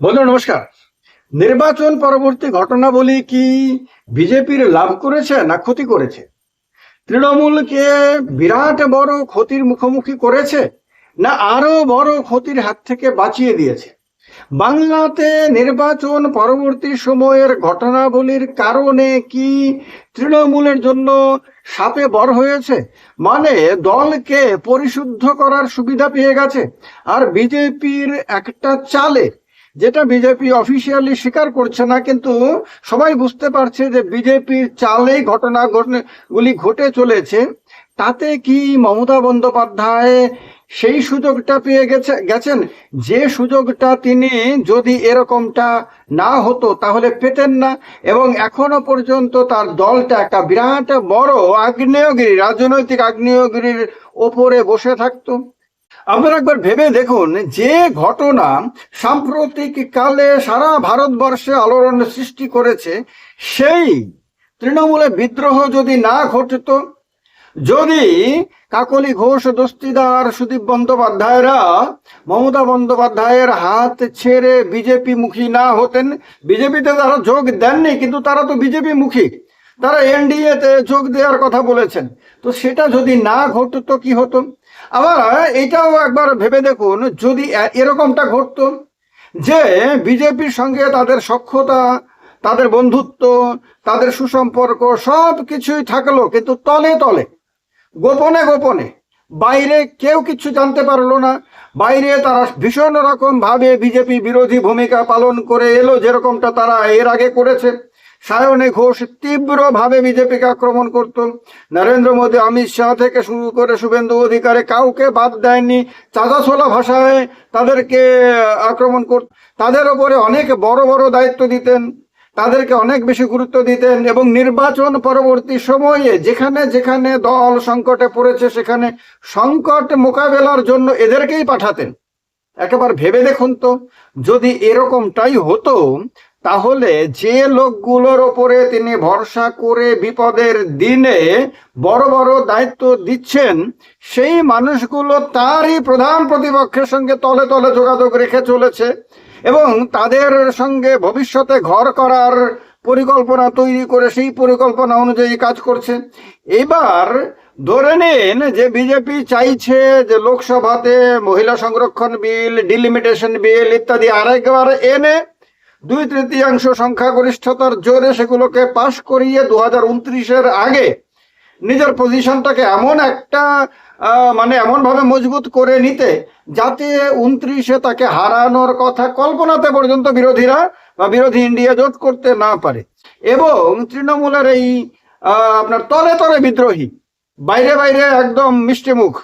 বন্ধু নমস্কার। নির্বাচন পরবর্তী ঘটনাবলী কি বিজেপির লাভ করেছে না ক্ষতি করেছে? তৃণমূলকে বিরাট বড় ক্ষতির মুখোমুখি করেছে না আরো বড় ক্ষতির হাত থেকে বাঁচিয়ে দিয়েছে? বাংলাতে নির্বাচন পরবর্তী সময়ের ঘটনাবলীর কারণে কি তৃণমূলের জন্য সাপে বর হয়েছে? মানে দলকে পরিশুদ্ধ করার সুবিধা পেয়ে গেছে। আর বিজেপির একটা চালে, যেটা বিজেপি অফিসিয়ালি স্বীকার করছে না, কিন্তু সবাই বুঝতে পারছে যে বিজেপির চালেই ঘটনাগুলি ঘটে চলেছে, তাতে কি মমতা বন্দ্যোপাধ্যায় সেই সুযোগটা পেয়ে গেছেন, যে সুযোগটা তিনি যদি এরকমটা না হতো তাহলে পেতেন না, এবং এখনো পর্যন্ত তার দলটা একটা বিরাট বড় আগ্নেয়গিরি, রাজনৈতিক আগ্নেয়গিরির ওপরে বসে থাকতো। আপনারা একবার ভেবে দেখুন, যে ঘটনা সাম্প্রতিক কালে সারা ভারতবর্ষে আলোড়ন সৃষ্টি করেছে, সেই তৃণমূলে বিদ্রোহ যদি না ঘটতো, যদি কাকলি ঘোষ, দস্তিদার, সুদীপ বন্দ্যোপাধ্যায়রা মমতা বন্দ্যোপাধ্যায়ের হাত ছেড়ে বিজেপি মুখী না হতেন, বিজেপিতে তারা যোগ দেননি কিন্তু তারা তো বিজেপি মুখী, তারা এনডিএতে যোগ দেওয়ার কথা বলেছেন, তো সেটা যদি না ঘটতো কি হতো? আবার এটাও একবার ভেবে দেখুন, যদি এরকমটা ঘটতো যে বিজেপির সঙ্গে তাদের সখ্যতা, তাদের বন্ধুত্ব, তাদের সুসম্পর্ক সব কিছুই থাকলো, কিন্তু তলে তলে, গোপনে গোপনে, বাইরে কেউ কিছু জানতে পারলো না, বাইরে তারা ভীষণ রকম ভাবে বিজেপি বিরোধী ভূমিকা পালন করে এলো, যেরকমটা তারা এর আগে করেছে। সায়নী ঘোষ তীব্রভাবে বিজেপিকে আক্রমণ করত, নরেন্দ্র মোদী, অমিত শাহ থেকে শুরু করে শুভেন্দু অধিকারী কাউকে বাদ দেয়নি, চাঁদাছোলা ভাষায় তাদেরকে আক্রমণ করত, তাদের ওপরে অনেক বড় বড় দায়িত্ব দিতেন, তাদেরকে অনেক বেশি গুরুত্ব দিতেন, এবং নির্বাচন পরবর্তী সময়ে যেখানে যেখানে দল সংকটে পড়েছে সেখানে সংকট মোকাবেলার জন্য এদেরকেই পাঠাতেন। একেবারে ভেবে দেখুন তো, যদি এরকমটাই হতো, তাহলে যে লোকগুলোর ওপরে তিনি ভরসা করে বিপদের দিনে বড় বড় দায়িত্ব দিচ্ছেন, সেই মানুষগুলো তারই প্রধান প্রতিপক্ষের সঙ্গে তলে তলে যোগাযোগ রেখে চলেছে এবং তাদের সঙ্গে ভবিষ্যতে ঘর করার পরিকল্পনা তৈরি করে সেই পরিকল্পনা অনুযায়ী কাজ করছে। এবার ধরে নিন যে বিজেপি চাইছে যে লোকসভাতে মহিলা সংরক্ষণ বিল, ডিলিমিটেশন বিল ইত্যাদি আরেকবার এনে 2/3 সংখ্যাগরিষ্ঠতার জোরে সেগুলোকে পাশ করিয়ে 2029-এর আগে নিজের পজিশনটাকে এমন একটা এমনভাবে মজবুত করে নিতে, যাতে 29-এ তাকে হারানোর কথা কল্পনাতে পর্যন্ত বিরোধীরা বা বিরোধী ইন্ডিয়া জোট করতে না পারে। এবং তৃণমূলের এই আপনার তলে তলে বিদ্রোহী, বাইরে বাইরে একদম মিষ্টিমুখ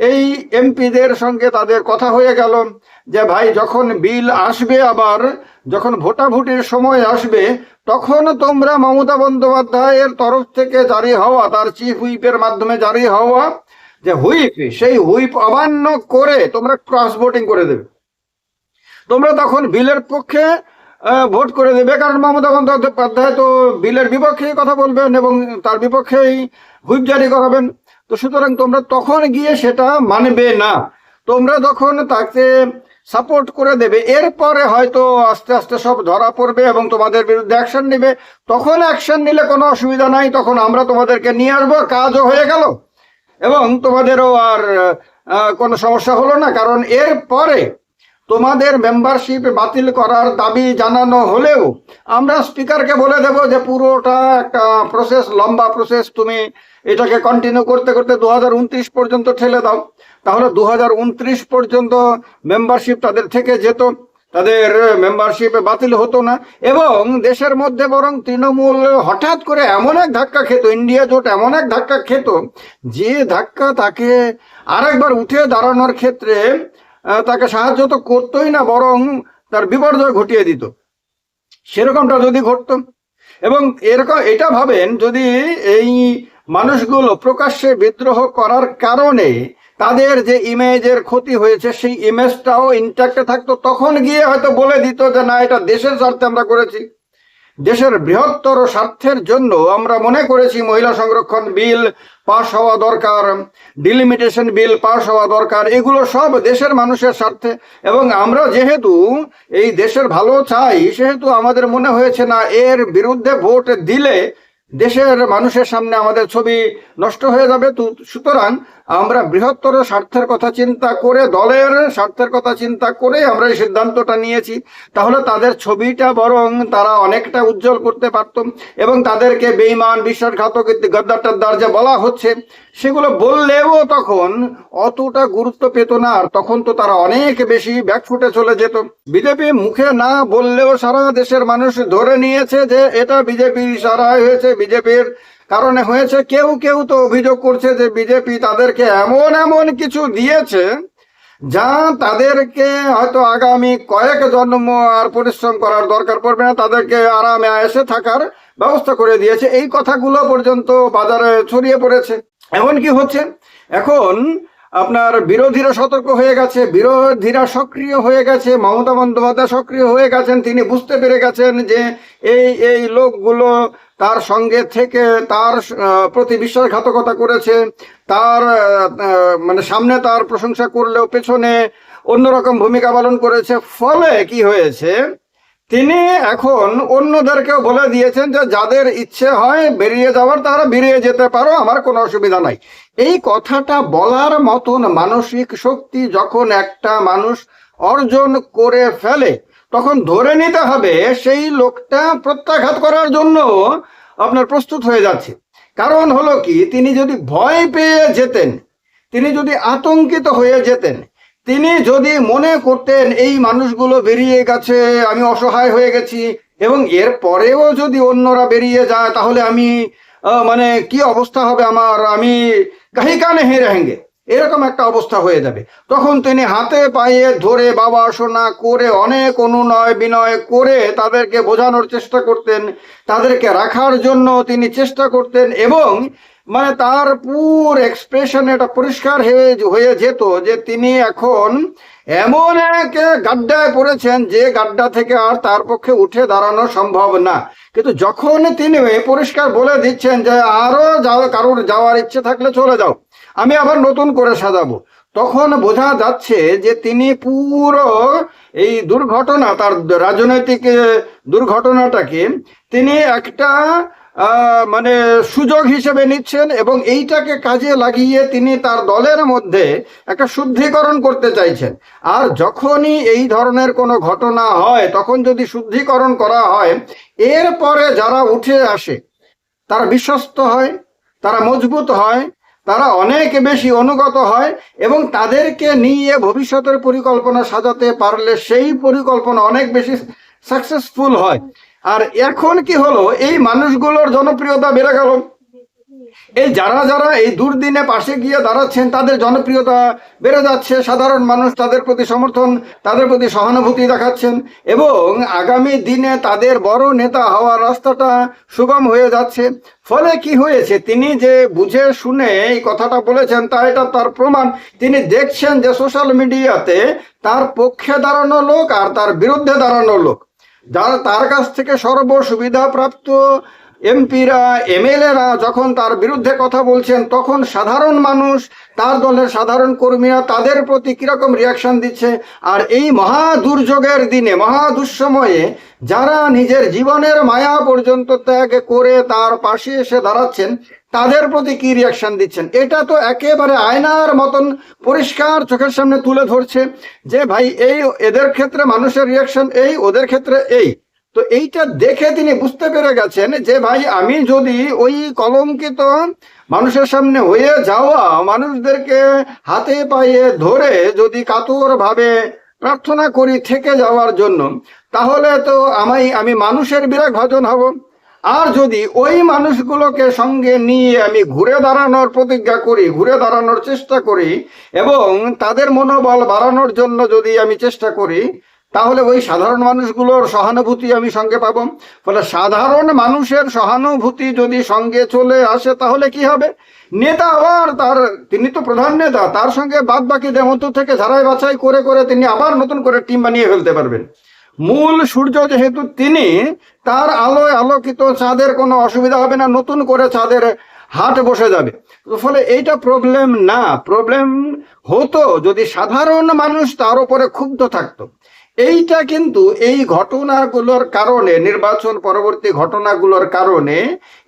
এই এমপিদের সঙ্গে তাদের কথা হয়ে গেল যে ভাই, যখন বিল আসবে, আবার যখন ভোটাভুটির সময় আসবে, তখন তোমরা মমতা বন্দ্যোপাধ্যায়ের তরফ থেকে জারি হওয়া, তার চিফ হুইপের মাধ্যমে জারি হওয়া যে হুইপ, সেই হুইপ অমান্য করে তোমরা ক্রস ভোটিং করে দেবে, তোমরা তখন বিলের পক্ষে ভোট করে দেবে, কারণ মমতা বন্দ্যোপাধ্যায় তো বিলের বিপক্ষে কথা বলবেন এবং তার বিপক্ষেই হুইপ জারি করাবেন। তো সুতরাং তোমরা তখন গিয়ে সেটা মানবে না, তোমরা তখন তাকে সাপোর্ট করে দেবে। এরপরে হয়তো আস্তে আস্তে সব ধরা পড়বে এবং তোমাদের বিরুদ্ধে অ্যাকশন নেবে। তখন অ্যাকশন নিলে কোনো অসুবিধা নাই, তখন আমরা তোমাদেরকে নিয়ে আসবো, কাজও হয়ে গেল এবং তোমাদেরও আর কোনো সমস্যা হলো না। কারণ এরপরে তোমাদের মেম্বারশিপ বাতিল করার দাবি জানানো হলেও আমরা স্পিকারকে বলে দেব যে পুরোটা একটা প্রসেস, লম্বা প্রসেস, তুমি এটাকে কন্টিনিউ করতে করতে 2029 পর্যন্ত ঠেলে দাও, তাহলে 2029 পর্যন্ত মেম্বারশিপ তাদের থেকে যেত, তাদের মেম্বারশিপ বাতিল হতো না। এবং দেশের মধ্যে বরং তৃণমূল হঠাৎ করে এমন এক ধাক্কা খেত, ইন্ডিয়া জোট এমন এক ধাক্কা খেত, যে ধাক্কা তাকে আরেকবার উঠে দাঁড়ানোর ক্ষেত্রে তাকে সাহায্য তো করতোই না, বরং তার বিপর্যয় ঘটিয়ে দিত। সেরকমটা যদি ঘটত, এবং এরকম এটা ভাবেন, যদি এই মানুষগুলো প্রকাশ্যে বিদ্রোহ করার কারণে তাদের যে ইমেজের ক্ষতি হয়েছে সেই ইমেজটাও ইনট্যাক্টে থাকতো, তখন গিয়ে হয়তো বলে দিত যে না, এটা দেশের স্বার্থে আমরা করেছি। দেশের বৃহত্তর স্বার্থের জন্য আমরা মনে করেছি মহিলা সংরক্ষণ বিল পাশ হওয়া দরকার, ডিলিমিটেশন বিল পাশ হওয়া দরকার। এগুলো সব দেশের মানুষের স্বার্থে, এবং আমরা যেহেতু এই দেশের ভালো চাই, সেহেতু আমাদের মনে হয়েছে না এর বিরুদ্ধে ভোট দিলে দেশের মানুষের সামনে আমাদের ছবি নষ্ট হয়ে যাবে। সুতরাং আমরা বৃহত্তর স্বার্থের কথা চিন্তা করে, দলের স্বার্থের কথা চিন্তা করে আমরা এই সিদ্ধান্তটা নিয়েছি। তাহলে তাদের ছবিটা বরং তারা অনেকটা উজ্জ্বল করতে পারত, এবং তাদেরকে বেঈমান, বিশ্বাসঘাতক, গদ্দার টদ্দার যে বলা হচ্ছে সেগুলো বললেও তখন অতটা গুরুত্ব পেত না। আর তখন তো তারা অনেক বেশি ব্যাকফুটে চলে যেত। বিজেপি মুখে না বললেও সারা দেশের মানুষ ধরে নিয়েছে যে এটা বিজেপির ইশারায় হয়েছে, বিজেপির কারণে হয়েছে। কেউ কেউ তো অভিযোগ করছে যে বিজেপি তাদেরকে এমন এমন কিছু দিয়েছে যা তাদেরকে হয়তো আগামী কয়েক জন্ম আর পরিশ্রম করার দরকার পড়বে না, তাদেরকে আরামে এসে থাকার ব্যবস্থা করে দিয়েছে। এই কথাগুলো পর্যন্ত বাজারে ছড়িয়ে পড়েছে। এমন কি হচ্ছে, এখন আপনার বিরোধীরা সতর্ক হয়ে গেছে, বিরোধীরা সক্রিয় হয়ে গেছে। মমতা বন্দ্যোপাধ্যায় সক্রিয় হয়ে গেছেন, তিনি বুঝতে পেরে গেছেন যে এই লোকগুলো তার সঙ্গে থেকে তার প্রতি বিশ্বাসঘাতকতা করেছে, তার মানে সামনে তার প্রশংসা করলেও পেছনে অন্যরকম ভূমিকা পালন করেছে। ফলে কি হয়েছে, তিনি এখন অন্যদেরকেও বলে দিয়েছেন যে যাদের ইচ্ছে হয় বেরিয়ে যাওয়ার তারা বেরিয়ে যেতে পারো, আমার কোনো অসুবিধা নাই। এই কথাটা বলার মতন মানসিক শক্তি যখন একটা মানুষ অর্জন করে ফেলে, তখন ধরে নিতে হবে সেই লোকটা প্রত্যাঘাত করার জন্য আপনার প্রস্তুত হয়ে যাচ্ছে। কারণ হলো কি, তিনি যদি ভয় পেয়ে যেতেন, তিনি যদি আতঙ্কিত হয়ে যেতেন, তিনি যদি মনে করতেন এই মানুষগুলো বেরিয়ে গেছে, আমি অসহায় হয়ে গেছি, এবং এর পরেও যদি অন্যরা বেরিয়ে যায় তাহলে আমি মানে কি অবস্থা হবে আমার, আমি কাহি কানে হেরে হেঙ্গে, এরকম একটা অবস্থা হয়ে যাবে। তখন তিনি হাতে পায়ে ধরে বাবা শোনা করে অনেক অনুনয় বিনয় করে তাদেরকে বোঝানোর চেষ্টা করতেন, তাদেরকে রাখার জন্য তিনি চেষ্টা করতেন, এবং মানে তার পুরো এক্সপ্রেশন এটা পরিষ্কার হয়ে যেত যে তিনি এখন এমন এক গাড্ডায় পড়েছেন যে গাড্ডা থেকে আর তার পক্ষে উঠে দাঁড়ানো সম্ভব না। কিন্তু যখন তিনি পরিষ্কার বলে দিচ্ছেন যে আরো কারোর যাওয়ার ইচ্ছে থাকলে চলে যাও, আমি আবার নতুন করে সাজাবো, তখন বোঝা যাচ্ছে যে তিনি পুরো এই দুর্ঘটনা, তার রাজনৈতিক দুর্ঘটনাটাকে তিনি একটা মানে সুযোগ হিসেবে নিচ্ছেন, এবং এইটাকে কাজে লাগিয়ে তিনি তার দলের মধ্যে একটা শুদ্ধিকরণ করতে চাইছেন। আর যখনই এই ধরনের কোনো ঘটনা হয়, তখন যদি শুদ্ধিকরণ করা হয়, এরপরে যারা উঠে আসে তারা বিশ্বস্ত হয়, তারা মজবুত হয়, তারা অনেক বেশি অনুগত হয়, এবং তাদেরকে নিয়ে ভবিষ্যতের পরিকল্পনা সাজাতে পারলে সেই পরিকল্পনা অনেক বেশি সাকসেসফুল হয়। আর এখন কি হলো, এই মানুষগুলোর জনপ্রিয়তা বেড়ে গেল। এই যারা যারা এই দুর্দিনে পাশে গিয়ে দাঁড়াচ্ছেন তাদের জনপ্রিয়তা বেড়ে যাচ্ছে, সাধারণ মানুষ তাদের প্রতি সমর্থন, তাদের প্রতি সহানুভূতি দেখাচ্ছেন, এবং আগামী দিনে তাদের বড় নেতা হওয়ার রাস্তাটা সুগম হয়ে যাচ্ছে। ফলে কি হয়েছে, তিনি যে বুঝে শুনে এই কথাটা বলেছেন তা এটা তার প্রমাণ। তিনি দেখছেন যে সোশ্যাল মিডিয়াতে তার পক্ষে দাঁড়ানো লোক আর তার বিরুদ্ধে দাঁড়ানো লোক, যারা তার কাছ থেকে সর্বসুবিধা প্রাপ্ত এমপিরা, এমএলএরা যখন তার বিরুদ্ধে কথা বলছেন, তখন সাধারণ মানুষ, তার দলের সাধারণ কর্মীরা তাদের প্রতি কিরকম রিয়াকশন দিচ্ছে। আর এই মহা দুর্যোগের দিনে, মহা দুঃসময়ে যারা নিজের জীবনের মায়া পর্যন্ত ত্যাগ করে তার পাশে এসে দাঁড়াচ্ছেন, তাদের প্রতি কি রিয়াকশন দিচ্ছেন, এটা তো একেবারে আয়নার মতন পরিষ্কার চোখের সামনে তুলে ধরছে যে ভাই এই এদের ক্ষেত্রে মানুষের রিয়াকশন এই, ওদের ক্ষেত্রে এই। তো এইটা দেখে তিনি বুঝতে পেরে গেছেন যে ভাই আমি যদি ওই কলঙ্কিত মানুষের সামনে হয়ে যাওয়া মানুষদেরকে হাতে পায়ে ধরে যদি কাতরভাবে প্রার্থনা করি থেকে যাওয়ার জন্য, তাহলে তো আমি মানুষের বিরাগ ভাজন হব। আর যদি ওই মানুষগুলোকে সঙ্গে নিয়ে আমি ঘুরে দাঁড়ানোর প্রতিজ্ঞা করি, ঘুরে দাঁড়ানোর চেষ্টা করি, এবং তাদের মনোবল বাড়ানোর জন্য যদি আমি চেষ্টা করি, তাহলে ওই সাধারণ মানুষগুলোর সহানুভূতি আমি সঙ্গে পাবো। ফলে সাধারণ মানুষের সহানুভূতি যদি সঙ্গে চলে আসে, তাহলে কি হবে, নেতা আবার তিনি তো প্রধান নেতা, তার সঙ্গে বাদ বাকিদের মধ্য থেকে ঝাড়াই বাছাই করে করে তিনি আবার নতুন করে টিম বানিয়ে ফেলতে পারবেন। মূল সূর্য যেহেতু তিনি, তার আলোয় আলোকিত চাঁদের কোনো অসুবিধা হবে না, নতুন করে চাঁদের হাট বসে যাবে। ফলে এইটা প্রবলেম না। প্রবলেম হতো যদি সাধারণ মানুষ তার উপরে ক্ষুব্ধ থাকতো। এইটা কিন্তু এই ঘটনাগুলোর কারণে, নির্বাচন পরবর্তী ঘটনাগুলোর কারণে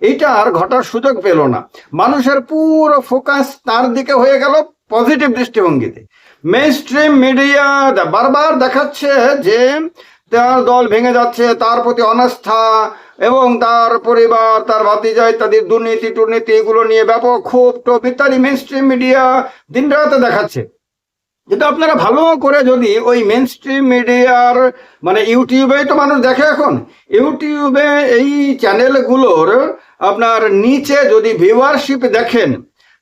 এইটা আর ঘটার সুযোগ পেল না। মানুষের পুরো ফোকাস তার দিকে হয়ে গেল পজিটিভ দৃষ্টিভঙ্গিতে। মেইন স্ট্রিম মিডিয়া বারবার দেখাচ্ছে যে তার দল ভেঙে যাচ্ছে, তার প্রতি অনাস্থা এবং তার পরিবার, তার ভাতিজা ইত্যাদি দুর্নীতি টুর্নীতি এগুলো নিয়ে ব্যাপক ক্ষোভ টোপ ইত্যাদি মেইন স্ট্রিম মিডিয়া দিন রাতে দেখাচ্ছে। কিন্তু আপনারা ভালো করে যদি ওই মেইন স্ট্রিম মিডিয়ার মানে ইউটিউবেই তো মানুষ দেখে এখন, ইউটিউবে এই চ্যানেলগুলোর আপনার নিচে যদি ভিউয়ারশিপ দেখেন,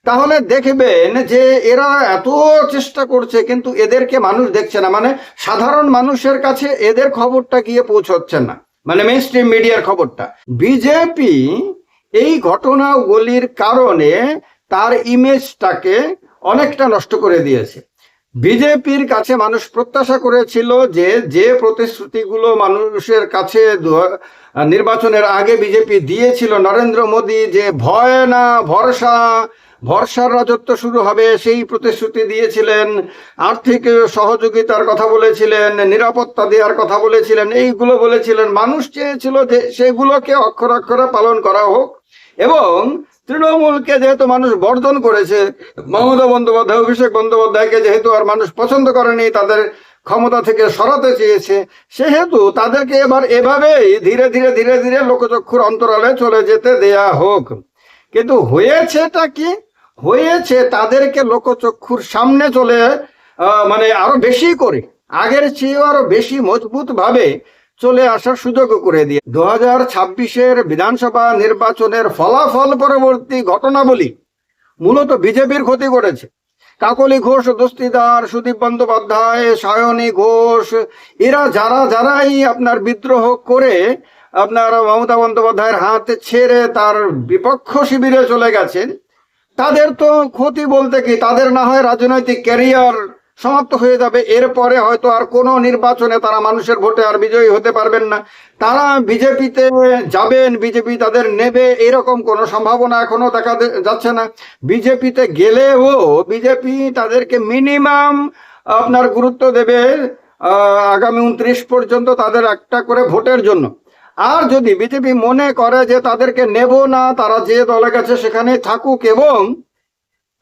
তাহলে দেখবেন যে এরা এত চেষ্টা করছে কিন্তু এদেরকে মানুষ দেখছে না। মানে সাধারণ মানুষের কাছে এদের খবরটা গিয়ে পৌঁছচ্ছে না, মানে মেইন স্ট্রিম মিডিয়ার খবরটা। বিজেপি এই ঘটনাগুলির কারণে তার ইমেজটাকে অনেকটা নষ্ট করে দিয়েছে। বিজেপির কাছে মানুষ প্রত্যাশা করেছিল যে যে প্রতিশ্রুতিগুলো মানুষের কাছে নির্বাচনের আগে বিজেপি দিয়েছিল, নরেন্দ্র মোদী যে ভয় না ভরসা, ভরসার রাজত্ব শুরু হবে সেই প্রতিশ্রুতি দিয়েছিলেন, আর্থিক সহযোগিতার কথা বলেছিলেন, নিরাপত্তা দেওয়ার কথা বলেছিলেন, এইগুলো বলেছিলেন। মানুষ চেয়েছিল যে সেগুলোকে অক্ষরে অক্ষরে পালন করা হোক। এবং তৃণমূলকে যেহেতু মানুষ বর্জন করেছে, মমতা বন্দ্যোপাধ্যায়, অভিষেক বন্দ্যোপাধ্যায়কে যেহেতু আর মানুষ পছন্দ করেনি, তাদের ক্ষমতা থেকে সরাতে চেয়েছে, সেহেতু তাদেরকে এবার এভাবেই ধীরে ধীরে ধীরে ধীরে লোকচক্ষুর অন্তরালে চলে যেতে দেয়া হোক। কিন্তু হয়েছেটা কি? হয়েছে তাদেরকে লোকচক্ষুর সামনে চলে মানে আরো বেশি করে, আগের চেয়েও আরো বেশি মজবুত ভাবে চলে আসার সুযোগ করে দিয়ে 2026-এর বিধানসভা নির্বাচনের ফলাফল পরবর্তী ঘটনাবলী মূলত বিজেপির ক্ষতি করেছে। কাকলি ঘোষ দস্তিদার, সুদীপ বন্দ্যোপাধ্যায়, সায়নী ঘোষ, এরা যারাই আপনার বিদ্রোহ করে আপনার মমতা বন্দ্যোপাধ্যায়ের হাত ছেড়ে তার বিপক্ষ শিবিরে চলে গেছেন, তাদের তো ক্ষতি বলতে কি, তাদের না হয় রাজনৈতিক ক্যারিয়ার সমাপ্ত হয়ে যাবে, এরপরে হয়তো আর কোনো নির্বাচনে তারা মানুষের ভোটে আর বিজয়ী হতে পারবেন না, তারা বিজেপিতে যাবেন, বিজেপি তাদের নেবে, এরকম কোনো সম্ভাবনা এখনো দেখা যাচ্ছে না। বিজেপিতে গেলেও বিজেপি তাদেরকে মিনিমাম আপনার গুরুত্ব দেবে আগামী 29 পর্যন্ত তাদের একটা করে ভোটের জন্য। আর যদি বিজেপি মনে করে যে তাদেরকে নেব না, তারা যে দলে গেছে সেখানে থাকুক, এবং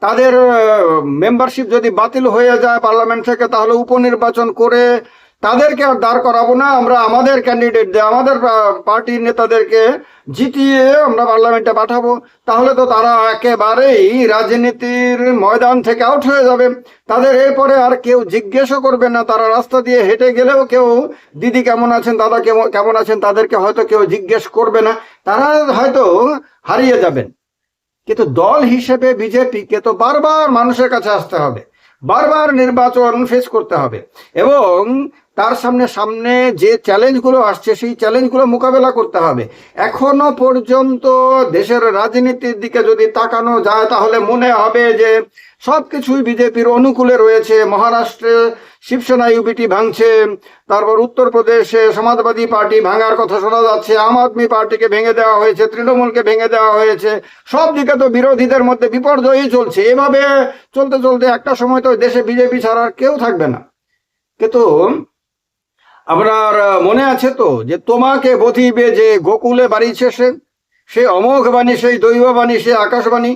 তাদের মেম্বারশিপ যদি বাতিল হয়ে যায় পার্লামেন্ট থেকে, তাহলে উপনির্বাচন করে তাদেরকে আর দাঁড় করাবো না, আমরা আমাদের ক্যান্ডিডেট দিয়ে আমাদের পার্টির নেতাদেরকে জিতিয়ে আমরা পার্লামেন্টে পাঠাবো, তাহলে তো তারা একেবারেই রাজনীতির ময়দান থেকে আউট হয়ে যাবে। তাদের এরপরে আর কেউ জিজ্ঞেসও করবে না, তারা রাস্তা দিয়ে হেঁটে গেলেও কেউ দিদি কেমন আছেন, দাদা কেমন আছেন, তাদেরকে হয়তো কেউ জিজ্ঞেস করবে না, তারা হয়তো হারিয়ে যাবেন। কিন্তু দল হিসেবে বিজেপিকে তো বারবার মানুষের কাছে আসতে হবে, বারবার নির্বাচন ফেস করতে হবে, এবং তার সামনে যে চ্যালেঞ্জগুলো আসছে সেই চ্যালেঞ্জগুলো মোকাবেলা করতে হবে। এখনো পর্যন্ত দেশের রাজনীতির দিকে যদি তাকানো যায় তাহলে মনে হবে যে সবকিছুই বিজেপির অনুকূলে রয়েছে। মহারাষ্ট্রে শিবসেনা ইউবিটি ভাঙছে, তারপর উত্তরপ্রদেশে সমাজবাদী পার্টি ভাঙার কথা শোনা যাচ্ছে, আম আদমি পার্টিকে ভেঙে দেওয়া হয়েছে, তৃণমূলকে ভেঙে দেওয়া হয়েছে, সব দিকে তো বিরোধীদের মধ্যে বিপর্যয়ই চলছে। এভাবে চলতে চলতে একটা সময় তো দেশে বিজেপি ছাড়া কেউ থাকবে না। কিন্তু আপনার মনে আছে তো যে তোমাকে বধিবে যে গোকুলে বাড়িছে সে অমোঘ বাণী, সেই দৈববাণী, সে আকাশবাণী।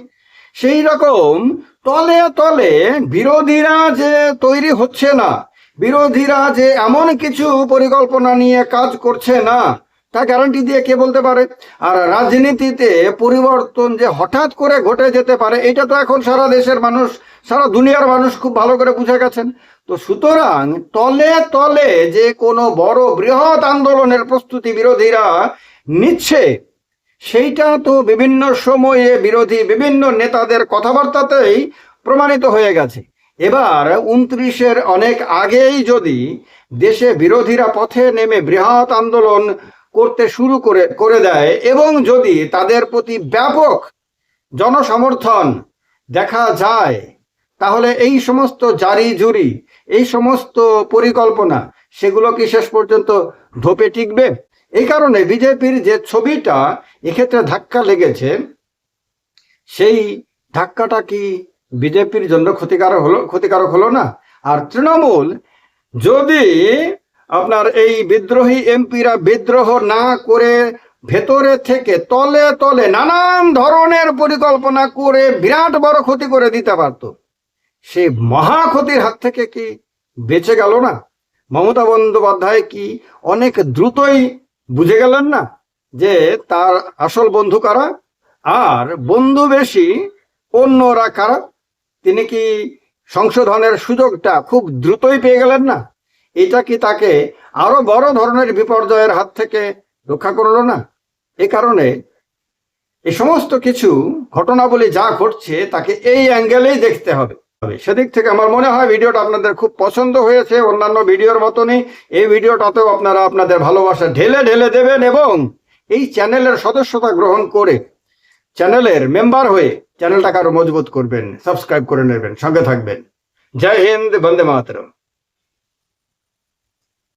সেই রকম তলে তলে বিরোধীরা যে তৈরি হচ্ছে না, বিরোধীরা যে এমন কিছু পরিকল্পনা নিয়ে কাজ করছে না, তা গ্যারান্টি দিয়ে কে বলতে পারে? আর রাজনীতিতে পরিবর্তন যে হঠাৎ করে ঘটে যেতে পারে, এটা তো এখন সারা দেশের মানুষ, সারা দুনিয়ার মানুষ খুব ভালো করে বুঝে গেছেন। তো সুতরাং তলে তলে যে কোনো বড় বৃহৎ আন্দোলনের প্রস্তুতি বিরোধীরা নিচ্ছে, সেইটা তো বিভিন্ন সময়ে বিরোধী বিভিন্ন নেতাদের কথাবার্তাতেই প্রমাণিত হয়ে গেছে। এবার 29-এর অনেক আগেই যদি দেশে বিরোধীরা পথে নেমে বৃহৎ আন্দোলন করতে শুরু করে দেয়, এবং যদি তাদের প্রতি ব্যাপক জনসমর্থন দেখা যায়, তাহলে এই সমস্ত জারি জুরি, এই সমস্ত পরিকল্পনা সেগুলো কি শেষ পর্যন্ত ধোপে টিকবে? এই কারণে বিজেপির যে ছবিটা এক্ষেত্রে ধাক্কা লেগেছে, সেই ধাক্কাটা কি বিজেপির জন্য ক্ষতিকারক হলো না? আর তৃণমূল যদি আপনার এই বিদ্রোহী এমপিরা বিদ্রোহ না করে ভেতরে থেকে তলে তলে নানান ধরনের পরিকল্পনা করে বিরাট বড় ক্ষতি করে দিতে পারত, সেই মহা ক্ষতির হাত থেকে কি বেঁচে গেল না? মমতা বন্দ্যোপাধ্যায় কি অনেক দ্রুতই বুঝে গেলেন না যে তার আসল বন্ধু কারা আর বন্ধু বেশি অন্যরা কারা? তিনি কি সংশোধনের সুযোগটা খুব দ্রুতই পেয়ে গেলেন না? এটা কি তাকে আরো বড় ধরনের বিপর্যয়ের হাত থেকে রক্ষা করলো না? এই কারণে এই সমস্ত কিছু ঘটনাবলী যা ঘটছে তাকে এই অ্যাঙ্গেলেই দেখতে হবে। সেদিক থেকে আমার মনে হয় ভিডিওটা আপনাদের খুব পছন্দ হয়েছে। অন্যান্য ভিডিওর মতনই এই ভিডিওটাতেও আপনারা আপনাদের ভালোবাসা ঢেলে ঢেলে দেবেন এবং এই চ্যানেলের সদস্যতা গ্রহণ করে চ্যানেলের মেম্বার হয়ে চ্যানেলটাকে আরো মজবুত করবেন, সাবস্ক্রাইব করে নেবেন, সঙ্গে থাকবেন। জয় হিন্দ, বন্দে মাতরম।